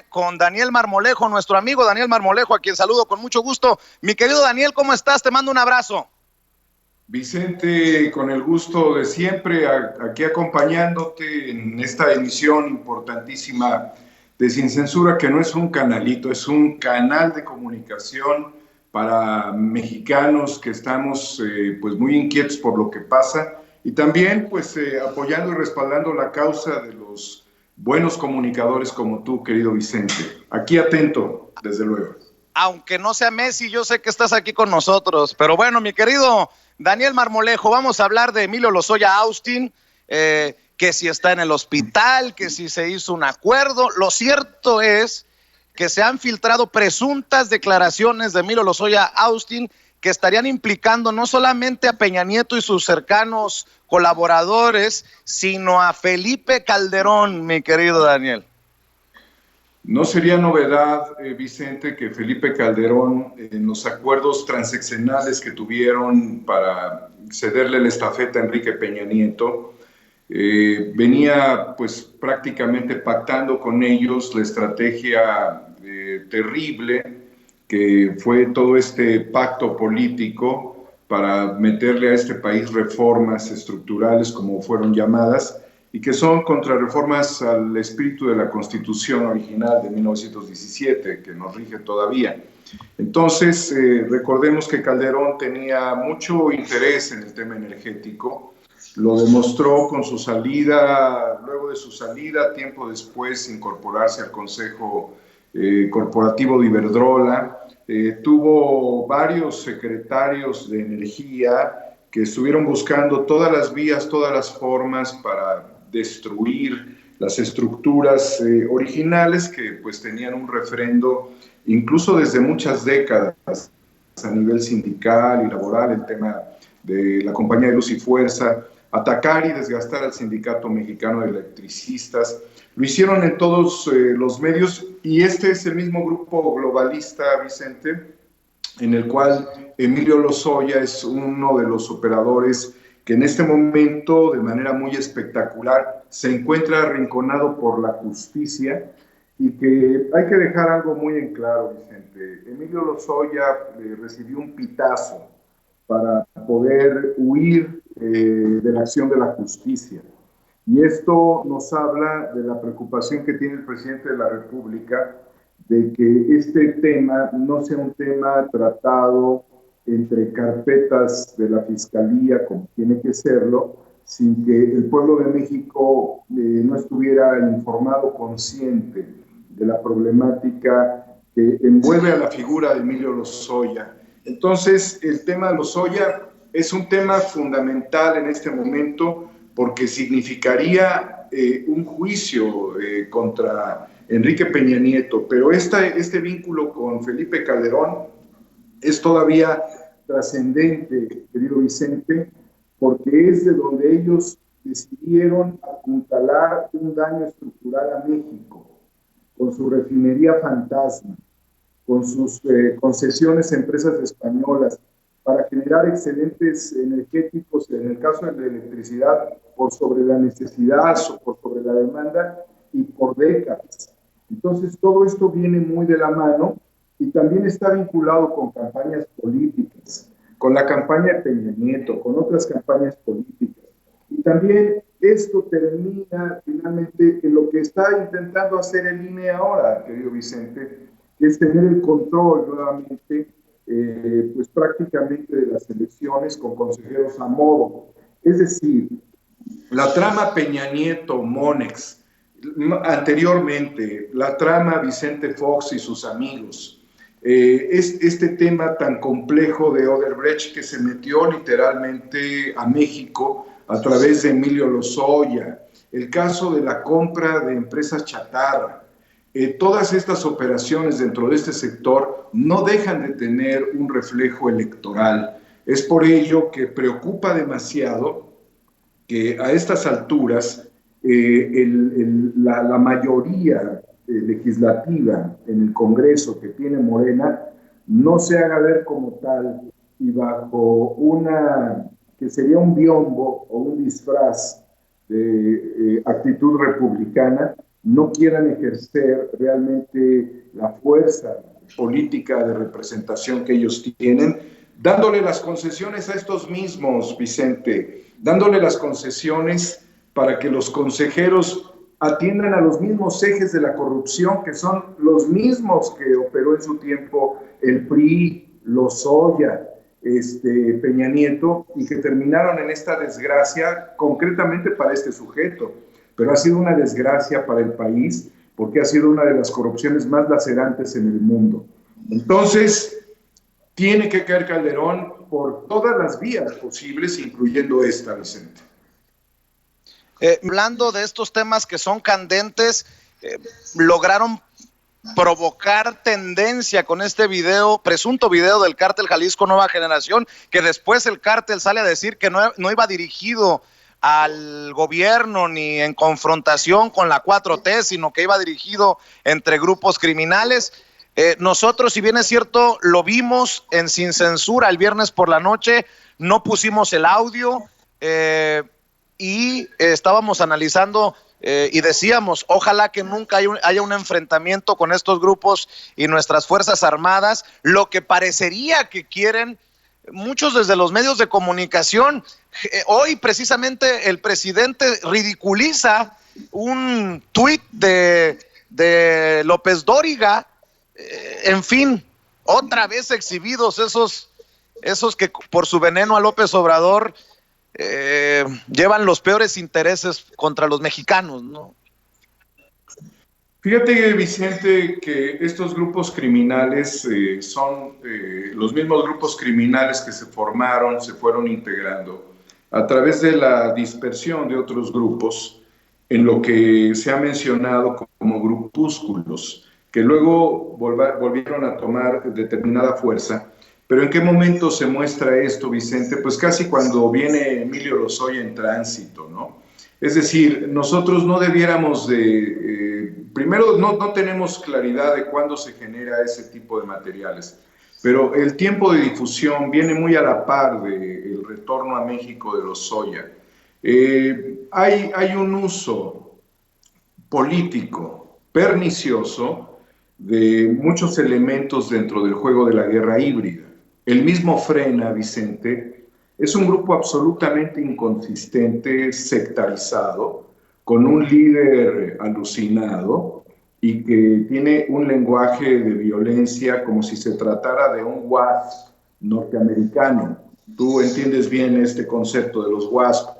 con Daniel Marmolejo, nuestro amigo Daniel Marmolejo, a quien saludo con mucho gusto. Mi querido Daniel, ¿cómo estás? Te mando un abrazo. Vicente, con el gusto de siempre, aquí acompañándote en esta emisión importantísima de Sin Censura, que no es un canalito, es un canal de comunicación para mexicanos que estamos pues muy inquietos por lo que pasa y también pues apoyando y respaldando la causa de los buenos comunicadores como tú, querido Vicente. Aquí atento, desde luego. Aunque no sea Messi, yo sé que estás aquí con nosotros, pero bueno, mi querido Daniel Marmolejo, vamos a hablar de Emilio Lozoya Austin, que si está en el hospital, que si se hizo un acuerdo. Lo cierto es que se han filtrado presuntas declaraciones de Emilio Lozoya Austin que estarían implicando no solamente a Peña Nieto y sus cercanos colaboradores, sino a Felipe Calderón, mi querido Daniel. No sería novedad, Vicente, que Felipe Calderón, en los acuerdos transeccionales que tuvieron para cederle la estafeta a Enrique Peña Nieto, venía pues prácticamente pactando con ellos la estrategia terrible que fue todo este pacto político para meterle a este país reformas estructurales, como fueron llamadas, y que son contrarreformas al espíritu de la Constitución original de 1917, que nos rige todavía. Entonces, recordemos que Calderón tenía mucho interés en el tema energético, lo demostró con su salida, luego de su salida, tiempo después, incorporarse al Consejo Corporativo de Iberdrola. Tuvo varios secretarios de energía que estuvieron buscando todas las vías, todas las formas para destruir las estructuras originales que pues tenían un refrendo incluso desde muchas décadas a nivel sindical y laboral, el tema de la compañía de Luz y Fuerza, atacar y desgastar al Sindicato Mexicano de Electricistas. Lo hicieron en todos los medios y este es el mismo grupo globalista, Vicente, en el cual Emilio Lozoya es uno de los operadores que en este momento, de manera muy espectacular, se encuentra arrinconado por la justicia y que hay que dejar algo muy en claro, Vicente. Emilio Lozoya recibió un pitazo para poder huir de la acción de la justicia. Y esto nos habla de la preocupación que tiene el presidente de la República de que este tema no sea un tema tratado entre carpetas de la Fiscalía, como tiene que serlo, sin que el pueblo de México no estuviera informado, consciente de la problemática que envuelve a la figura de Emilio Lozoya. Entonces, el tema de Lozoya es un tema fundamental en este momento porque significaría un juicio contra Enrique Peña Nieto, pero este vínculo con Felipe Calderón es todavía trascendente, querido Vicente, porque es de donde ellos decidieron apuntalar un daño estructural a México, con su refinería fantasma, con sus concesiones a empresas españolas, para generar excedentes energéticos, en el caso de la electricidad, por sobre la necesidad, por sobre la demanda y por décadas. Entonces, todo esto viene muy de la mano y también está vinculado con campañas políticas, con la campaña de Peña Nieto, con otras campañas políticas. Y también esto termina finalmente en lo que está intentando hacer el INE ahora, querido Vicente, que es tener el control nuevamente, pues prácticamente de las elecciones con consejeros a modo. Es decir, la trama Peña Nieto, Monex, anteriormente, la trama Vicente Fox y sus amigos, es este tema tan complejo de Odebrecht que se metió literalmente a México a través de Emilio Lozoya, el caso de la compra de empresas chatarra. Todas estas operaciones dentro de este sector no dejan de tener un reflejo electoral. Es por ello que preocupa demasiado que a estas alturas la mayoría legislativa en el Congreso que tiene Morena no se haga ver como tal y bajo una que sería un biombo o un disfraz de actitud republicana, no quieran ejercer realmente la fuerza política de representación que ellos tienen, dándole las concesiones a estos mismos, Vicente, dándole las concesiones para que los consejeros atiendan a los mismos ejes de la corrupción, que son los mismos que operó en su tiempo el PRI, Lozoya, Peña Nieto, y que terminaron en esta desgracia concretamente para este sujeto. Pero ha sido una desgracia para el país porque ha sido una de las corrupciones más lacerantes en el mundo. Entonces, tiene que caer Calderón por todas las vías posibles, incluyendo esta, Vicente. Hablando de estos temas que son candentes, lograron provocar tendencia con este video, presunto video del cártel Jalisco Nueva Generación, que después el cártel sale a decir que no iba dirigido al gobierno ni en confrontación con la 4T, sino que iba dirigido entre grupos criminales. Nosotros, si bien es cierto, lo vimos en Sin Censura el viernes por la noche, no pusimos el audio y estábamos analizando y decíamos, ojalá que nunca haya un enfrentamiento con estos grupos y nuestras Fuerzas Armadas, lo que parecería que quieren muchos desde los medios de comunicación. Hoy precisamente el presidente ridiculiza un tuit de López Dóriga, en fin, otra vez exhibidos esos que por su veneno a López Obrador llevan los peores intereses contra los mexicanos, ¿no? Fíjate, Vicente, que estos grupos criminales son los mismos grupos criminales que se formaron, se fueron integrando a través de la dispersión de otros grupos en lo que se ha mencionado como grupúsculos, que luego volvieron a tomar determinada fuerza. Pero ¿en qué momento se muestra esto, Vicente? Pues casi cuando viene Emilio Lozoya en tránsito, ¿no? Es decir, nosotros no debiéramos primero no tenemos claridad de cuándo se genera ese tipo de materiales, pero el tiempo de difusión viene muy a la par del retorno a México de Lozoya. Hay un uso político pernicioso de muchos elementos dentro del juego de la guerra híbrida. El mismo Frena, Vicente, es un grupo absolutamente inconsistente, sectarizado, con un líder alucinado y que tiene un lenguaje de violencia como si se tratara de un WASP norteamericano. Tú entiendes bien este concepto de los WASP.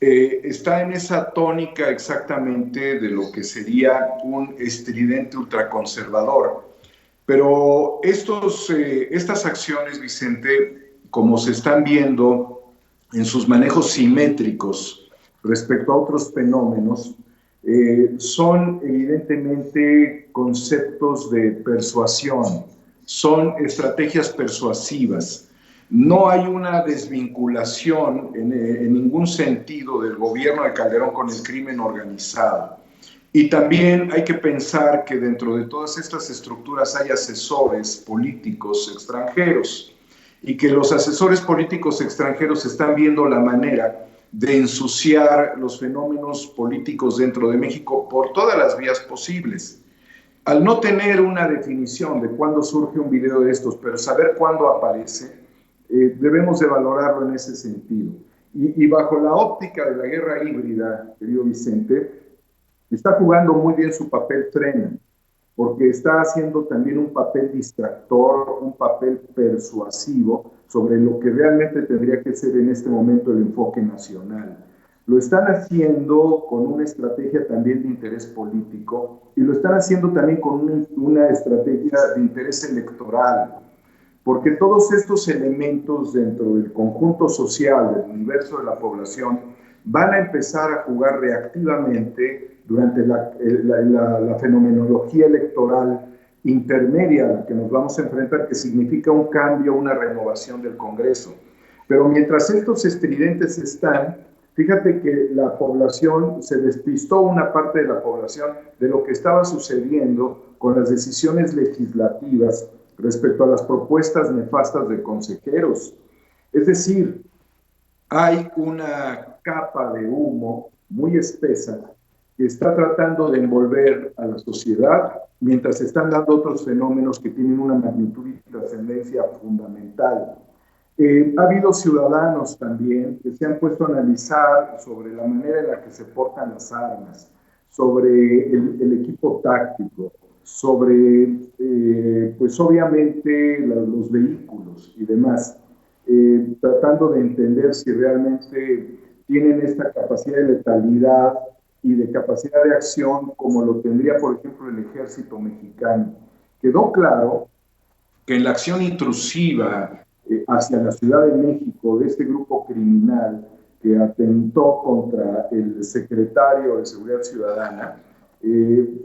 Está en esa tónica exactamente de lo que sería un estridente ultraconservador. Pero estas acciones, Vicente, como se están viendo en sus manejos simétricos respecto a otros fenómenos, son evidentemente conceptos de persuasión, son estrategias persuasivas. No hay una desvinculación en ningún sentido del gobierno de Calderón con el crimen organizado. Y también hay que pensar que dentro de todas estas estructuras hay asesores políticos extranjeros y que los asesores políticos extranjeros están viendo la manera de ensuciar los fenómenos políticos dentro de México por todas las vías posibles. Al no tener una definición de cuándo surge un video de estos, pero saber cuándo aparece, debemos de valorarlo en ese sentido. Y bajo la óptica de la guerra híbrida, querido Vicente, está jugando muy bien su papel Frena, porque está haciendo también un papel distractor, un papel persuasivo sobre lo que realmente tendría que ser en este momento el enfoque nacional. Lo están haciendo con una estrategia también de interés político y lo están haciendo también con una estrategia de interés electoral, porque todos estos elementos dentro del conjunto social, del universo de la población, van a empezar a jugar reactivamente durante la fenomenología electoral intermedia a la que nos vamos a enfrentar, que significa un cambio, una renovación del Congreso. Pero mientras estos estridentes están, fíjate que la población, se despistó una parte de la población de lo que estaba sucediendo con las decisiones legislativas respecto a las propuestas nefastas de consejeros. Es decir, hay una capa de humo muy espesa que está tratando de envolver a la sociedad, mientras se están dando otros fenómenos que tienen una magnitud y trascendencia fundamental. Ha habido ciudadanos también que se han puesto a analizar sobre la manera en la que se portan las armas, sobre el equipo táctico, sobre, pues obviamente, los vehículos y demás, tratando de entender si realmente tienen esta capacidad de letalidad y de capacidad de acción como lo tendría, por ejemplo, el ejército mexicano. Quedó claro que en la acción intrusiva hacia la Ciudad de México de este grupo criminal que atentó contra el secretario de Seguridad Ciudadana,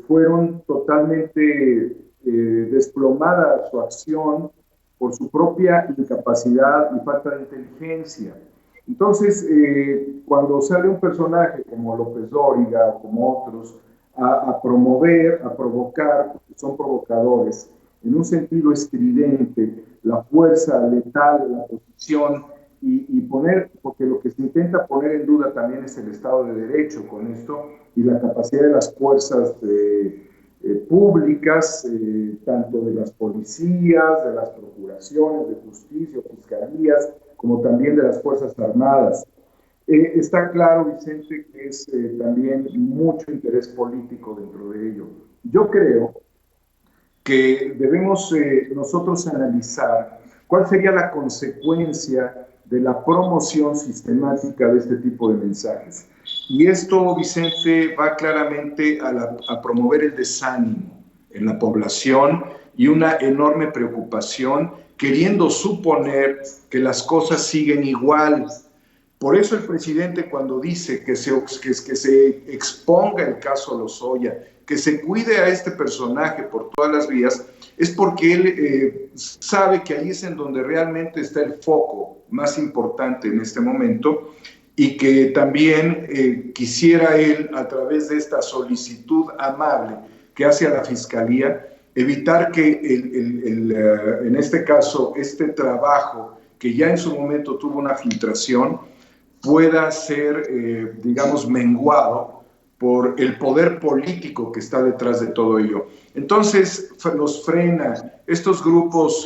fueron totalmente desplomada su acción por su propia incapacidad y falta de inteligencia. Entonces, cuando sale un personaje como López Dóriga o como otros a promover, a provocar, porque son provocadores, en un sentido estridente, la fuerza letal, la posición y poner, porque lo que se intenta poner en duda también es el Estado de Derecho con esto y la capacidad de las fuerzas públicas, tanto de las policías, de las procuraciones de justicia, fiscalías, como también de las Fuerzas Armadas. Está claro, Vicente, que es también mucho interés político dentro de ello. Yo creo que debemos nosotros analizar cuál sería la consecuencia de la promoción sistemática de este tipo de mensajes. Y esto, Vicente, va claramente a promover el desánimo en la población y una enorme preocupación, queriendo suponer que las cosas siguen igual. Por eso el presidente, cuando dice que se exponga el caso Lozoya, que se cuide a este personaje por todas las vías, es porque él sabe que ahí es en donde realmente está el foco más importante en este momento, y que también quisiera él, a través de esta solicitud amable que hace a la Fiscalía, evitar que en este caso, este trabajo que ya en su momento tuvo una filtración, pueda ser, digamos, menguado por el poder político que está detrás de todo ello. Entonces, los frena estos grupos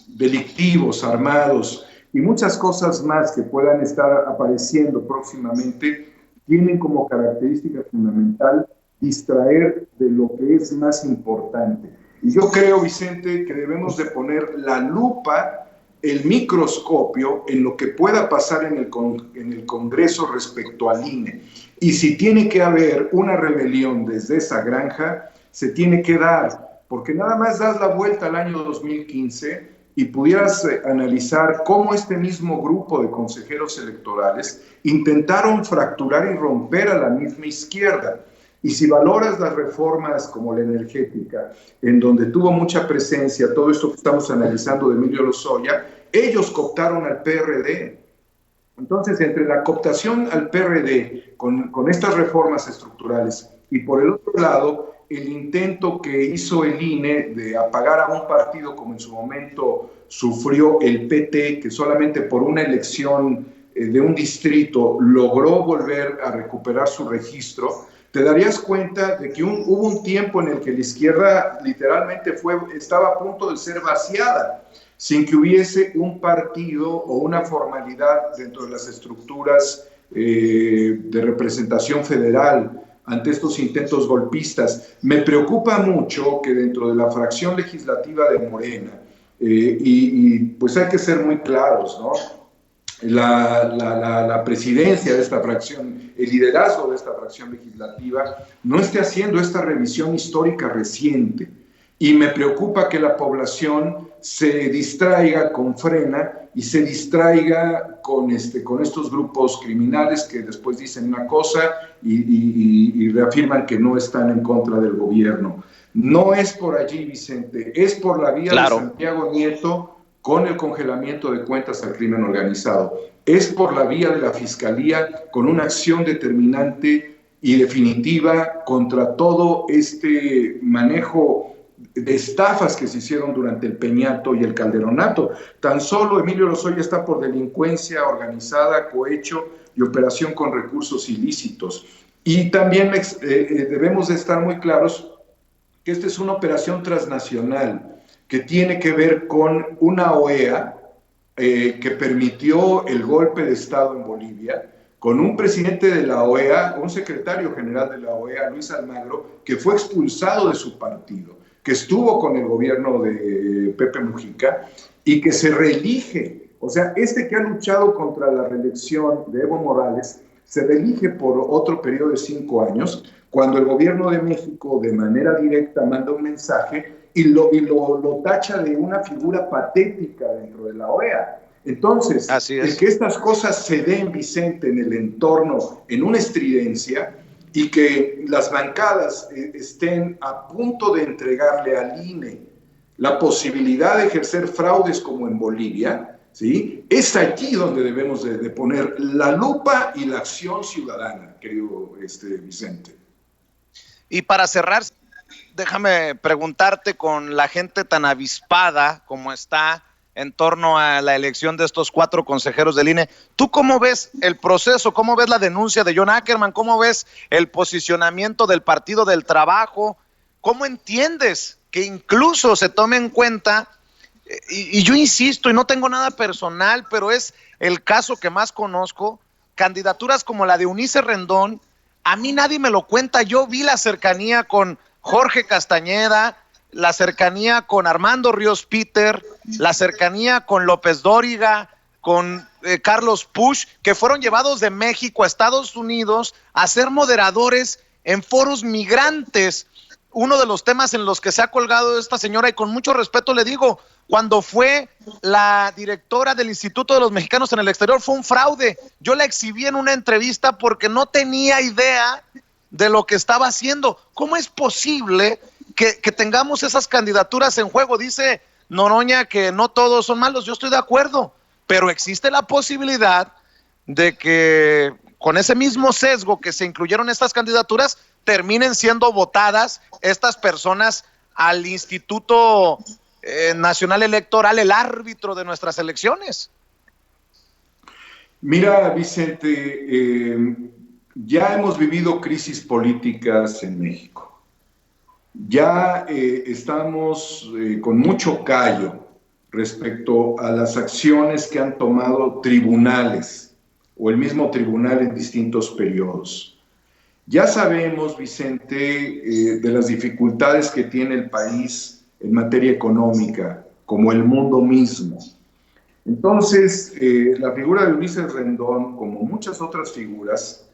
delictivos, armados y muchas cosas más que puedan estar apareciendo próximamente, tienen como característica fundamental distraer de lo que es más importante. Y yo creo, Vicente, que debemos de poner la lupa, el microscopio en lo que pueda pasar en el Congreso respecto al INE. Y si tiene que haber una rebelión desde esa granja, se tiene que dar, porque nada más das la vuelta al año 2015 y pudieras analizar cómo este mismo grupo de consejeros electorales intentaron fracturar y romper a la misma izquierda. Y si valoras las reformas como la energética, en donde tuvo mucha presencia todo esto que estamos analizando de Emilio Lozoya, ellos cooptaron al PRD. Entonces, entre la cooptación al PRD con estas reformas estructurales y por el otro lado, el intento que hizo el INE de apagar a un partido como en su momento sufrió el PT, que solamente por una elección de un distrito logró volver a recuperar su registro, te darías cuenta de que hubo un tiempo en el que la izquierda literalmente estaba a punto de ser vaciada, sin que hubiese un partido o una formalidad dentro de las estructuras de representación federal ante estos intentos golpistas. Me preocupa mucho que dentro de la fracción legislativa de Morena, y pues hay que ser muy claros, ¿no? La presidencia de esta fracción, el liderazgo de esta fracción legislativa, no esté haciendo esta revisión histórica reciente. Y me preocupa que la población se distraiga con Frena y se distraiga con estos grupos criminales que después dicen una cosa y reafirman que no están en contra del gobierno. No es por allí, Vicente, es por la vía de Santiago Nieto, con el congelamiento de cuentas al crimen organizado. Es por la vía de la Fiscalía, con una acción determinante y definitiva contra todo este manejo de estafas que se hicieron durante el Peñato y el Calderonato. Tan solo Emilio Lozoya está por delincuencia organizada, cohecho y operación con recursos ilícitos. Y también debemos de estar muy claros que esta es una operación transnacional que tiene que ver con una OEA que permitió el golpe de Estado en Bolivia, con un presidente de la OEA, un secretario general de la OEA, Luis Almagro, que fue expulsado de su partido, que estuvo con el gobierno de Pepe Mujica y que se reelige. O sea, este que ha luchado contra la reelección de Evo Morales se reelige por otro periodo de 5 años, cuando el gobierno de México de manera directa manda un mensaje y lo tacha de una figura patética dentro de la OEA. Entonces, Así el es. que estas cosas se den, Vicente, en el entorno, en una estridencia, y que las bancadas estén a punto de entregarle al INE la posibilidad de ejercer fraudes como en Bolivia, ¿sí? Es aquí donde debemos de poner la lupa y la acción ciudadana, querido Vicente. Y para cerrar, déjame preguntarte, con la gente tan avispada como está en torno a la elección de estos 4 consejeros del INE, ¿tú cómo ves el proceso? ¿Cómo ves la denuncia de John Ackerman? ¿Cómo ves el posicionamiento del Partido del Trabajo? ¿Cómo entiendes que incluso se tome en cuenta, y yo insisto, y no tengo nada personal, pero es el caso que más conozco, candidaturas como la de Eunice Rendón? A mí nadie me lo cuenta. Yo vi la cercanía con Jorge Castañeda, la cercanía con Armando Ríos Peter, la cercanía con López Dóriga, con Carlos Push, que fueron llevados de México a Estados Unidos a ser moderadores en foros migrantes. Uno de los temas en los que se ha colgado esta señora, y con mucho respeto le digo, cuando fue la directora del Instituto de los Mexicanos en el Exterior, fue un fraude. Yo la exhibí en una entrevista porque no tenía idea de lo que estaba haciendo. ¿Cómo es posible que tengamos esas candidaturas en juego? Dice Noroña que no todos son malos, yo estoy de acuerdo, pero existe la posibilidad de que con ese mismo sesgo que se incluyeron estas candidaturas, terminen siendo votadas estas personas al Instituto Nacional Electoral, el árbitro de nuestras elecciones. Mira, Vicente, ya hemos vivido crisis políticas en México. Ya estamos con mucho callo respecto a las acciones que han tomado tribunales o el mismo tribunal en distintos periodos. Ya sabemos, Vicente, de las dificultades que tiene el país en materia económica, como el mundo mismo. Entonces, la figura de Ulises Rendón, como muchas otras figuras,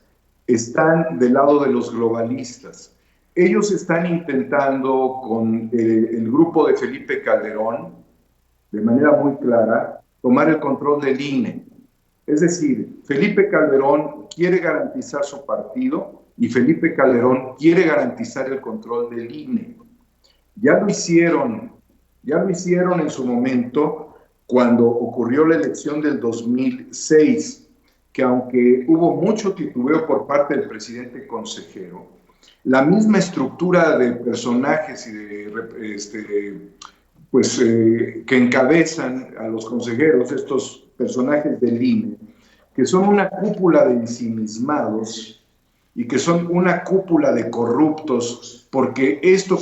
están del lado de los globalistas. Ellos están intentando con el grupo de Felipe Calderón, de manera muy clara, tomar el control del INE. Es decir, Felipe Calderón quiere garantizar su partido y Felipe Calderón quiere garantizar el control del INE. Ya lo hicieron en su momento cuando ocurrió la elección del 2006, que aunque hubo mucho titubeo por parte del presidente consejero, la misma estructura de personajes y de que encabezan a los consejeros, estos personajes del INE, que son una cúpula de ensimismados y que son una cúpula de corruptos, porque este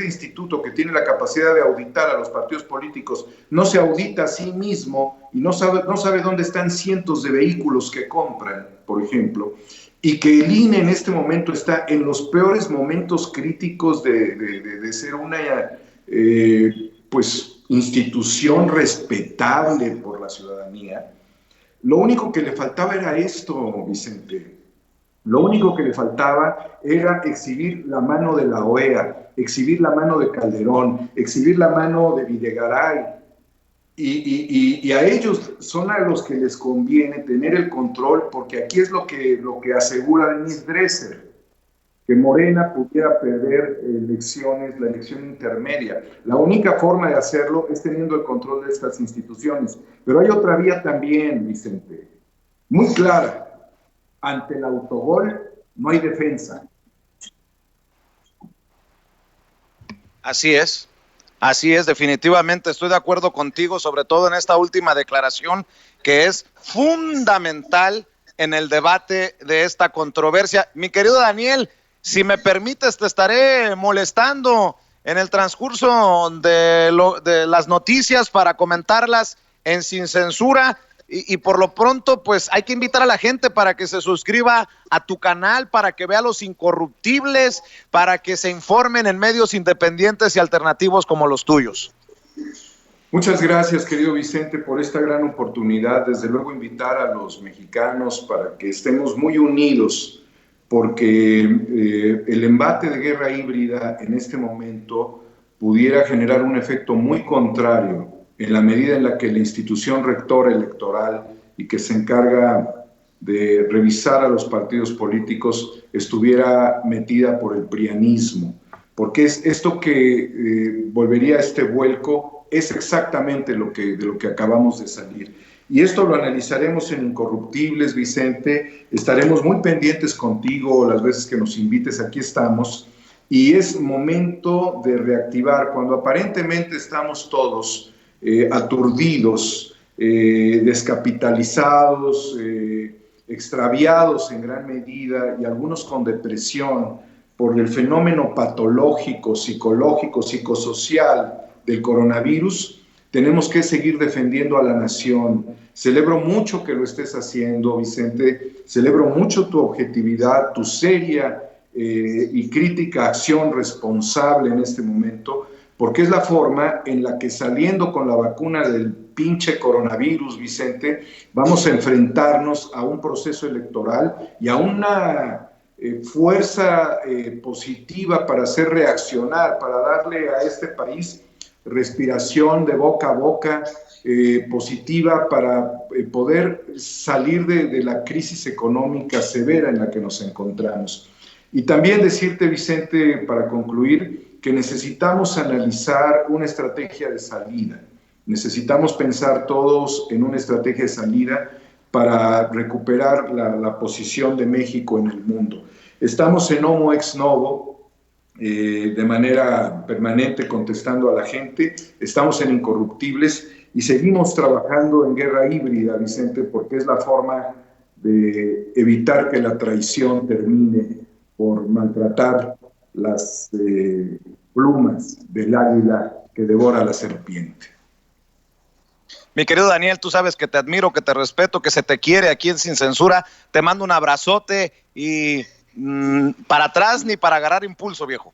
instituto que tiene la capacidad de auditar a los partidos políticos no se audita a sí mismo y no sabe dónde están cientos de vehículos que compran, por ejemplo, y que el INE en este momento está en los peores momentos críticos de ser una institución respetable por la ciudadanía. Lo único que le faltaba era esto, Vicente. Lo único que le faltaba era exhibir la mano de la OEA, exhibir la mano de Calderón, exhibir la mano de Videgaray. Y a ellos son a los que les conviene tener el control, porque aquí es lo que asegura Denise Dresser, que Morena pudiera perder la elección intermedia. La única forma de hacerlo es teniendo el control de estas instituciones. Pero hay otra vía también, Vicente, muy clara. Ante el autogol no hay defensa. Así es, definitivamente estoy de acuerdo contigo, sobre todo en esta última declaración, que es fundamental en el debate de esta controversia. Mi querido Daniel, si me permites, te estaré molestando en el transcurso de las noticias para comentarlas en Sin Censura. Y por lo pronto, pues hay que invitar a la gente para que se suscriba a tu canal, para que vea Los Incorruptibles, para que se informen en medios independientes y alternativos como los tuyos. Muchas gracias, querido Vicente, por esta gran oportunidad. Desde luego invitar a los mexicanos para que estemos muy unidos, porque el embate de guerra híbrida en este momento pudiera generar un efecto muy contrario en la medida en la que la institución rectora electoral y que se encarga de revisar a los partidos políticos estuviera metida por el prianismo. Porque es esto que volvería a este vuelco es exactamente de lo que acabamos de salir. Y esto lo analizaremos en Incorruptibles, Vicente. Estaremos muy pendientes contigo las veces que nos invites, aquí estamos. Y es momento de reactivar, cuando aparentemente estamos todos aturdidos, descapitalizados, extraviados en gran medida y algunos con depresión por el fenómeno patológico, psicológico, psicosocial del coronavirus. Tenemos que seguir defendiendo a la nación. Celebro mucho que lo estés haciendo, Vicente. Celebro mucho tu objetividad, tu seria y crítica acción responsable en este momento, porque es la forma en la que, saliendo con la vacuna del pinche coronavirus, Vicente, vamos a enfrentarnos a un proceso electoral y a una fuerza positiva para hacer reaccionar, para darle a este país respiración de boca a boca positiva para poder salir de la crisis económica severa en la que nos encontramos. Y también decirte, Vicente, para concluir, que necesitamos analizar una estrategia de salida. Necesitamos pensar todos en una estrategia de salida para recuperar la posición de México en el mundo. Estamos en Homo Ex Novo, de manera permanente contestando a la gente, estamos en Incorruptibles y seguimos trabajando en guerra híbrida, Vicente, porque es la forma de evitar que la traición termine por maltratar las plumas del águila que devora a la serpiente. Mi querido Daniel, tú sabes que te admiro, que te respeto, que se te quiere aquí en Sin Censura. Te mando un abrazote y para atrás ni para agarrar impulso, viejo.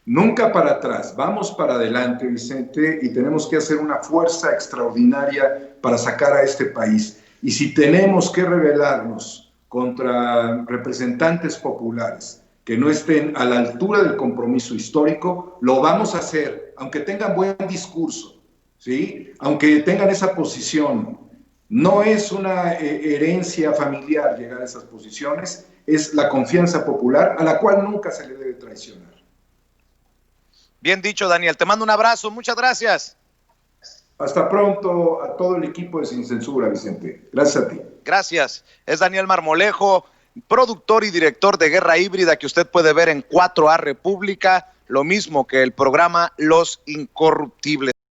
Nunca para atrás, vamos para adelante, Vicente, y tenemos que hacer una fuerza extraordinaria para sacar a este país. Y si tenemos que rebelarnos contra representantes populares que no estén a la altura del compromiso histórico, lo vamos a hacer, aunque tengan buen discurso, ¿sí? Aunque tengan esa posición. No es una herencia familiar llegar a esas posiciones, es la confianza popular a la cual nunca se le debe traicionar. Bien dicho, Daniel. Te mando un abrazo. Muchas gracias. Hasta pronto a todo el equipo de Sin Censura, Vicente. Gracias a ti. Gracias. Es Daniel Marmolejo, productor y director de Guerra Híbrida, que usted puede ver en 4A República, lo mismo que el programa Los Incorruptibles.